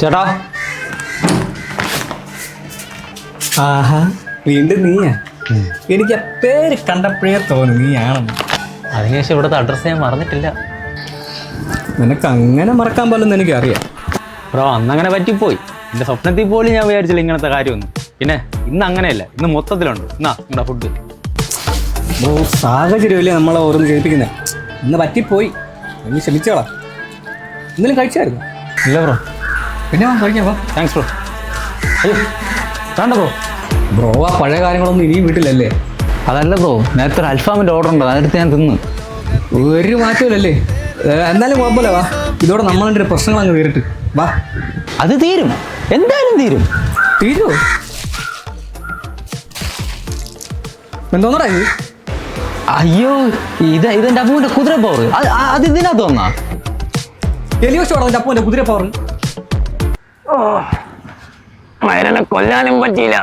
ചേട്ടാ. ആഹാ, വീണ്ടും നീയാ? എനിക്ക് പേര് കണ്ടപ്പോഴേ തോന്നി നീയാണെന്ന്. അതിനുശേഷം ഇവിടുത്തെ അഡ്രസ്സ് ഞാൻ മറന്നിട്ടില്ല. നിനക്ക് അങ്ങനെ മറക്കാൻ പോലെന്ന് എനിക്കറിയാം. ബ്രോ, അന്നങ്ങനെ പറ്റിപ്പോയി. എൻ്റെ സ്വപ്നത്തിൽ പോലും ഞാൻ വിചാരിച്ചില്ല ഇങ്ങനത്തെ കാര്യമൊന്നും. പിന്നെ ഇന്ന് അങ്ങനെയല്ല, ഇന്ന് മൊത്തത്തിലുണ്ട്. എന്നാ നിങ്ങളുടെ ഫുഡ്. ഓ, സാഹചര്യമല്ലേ നമ്മളെ ഓരോന്ന് കേൾപ്പിക്കുന്നത്. ഇന്ന് പറ്റിപ്പോയി, നീ ക്ഷമിച്ചോളാം. എന്തെങ്കിലും കഴിച്ചായിരുന്നു? ഇല്ല ബ്രോ. പിന്നെ കഴിക്കാം. വാ. Thanks bro. അയ്യോ വേണ്ട ബ്രോ. ബ്രോ, ആ പഴയ കാര്യങ്ങളൊന്നും ഇനിയും വീട്ടിലല്ലേ? അതല്ല ബ്രോ, നേരത്തെ ഒരു അൽഫാമിൻ്റെ ഓർഡർ ഉണ്ട്, അതെടുത്ത് ഞാൻ തിന്നു. ഒരു മാറ്റമില്ലല്ലേ? എന്നാലും കുഴപ്പമില്ല. വാ, ഇതോടെ നമ്മളതിൻ്റെ പ്രശ്നങ്ങൾ അങ്ങ് തീരട്ട്. വാ. അത് തീരും, എന്തായാലും തീരും. തീരുമോ? എന്തോന്നടാ ഇത്? അയ്യോ, ഇതെൻ്റെ അപ്പൂൻ്റെ കുതിര പവർ. അത് ഇതിനകത്ത് വന്നാ എലിയോഷോടാ എൻ്റെ അപ്പൂൻ്റെ കുതിര പവർ. വയറിനെ കൊല്ലാനും പറ്റിയില്ല.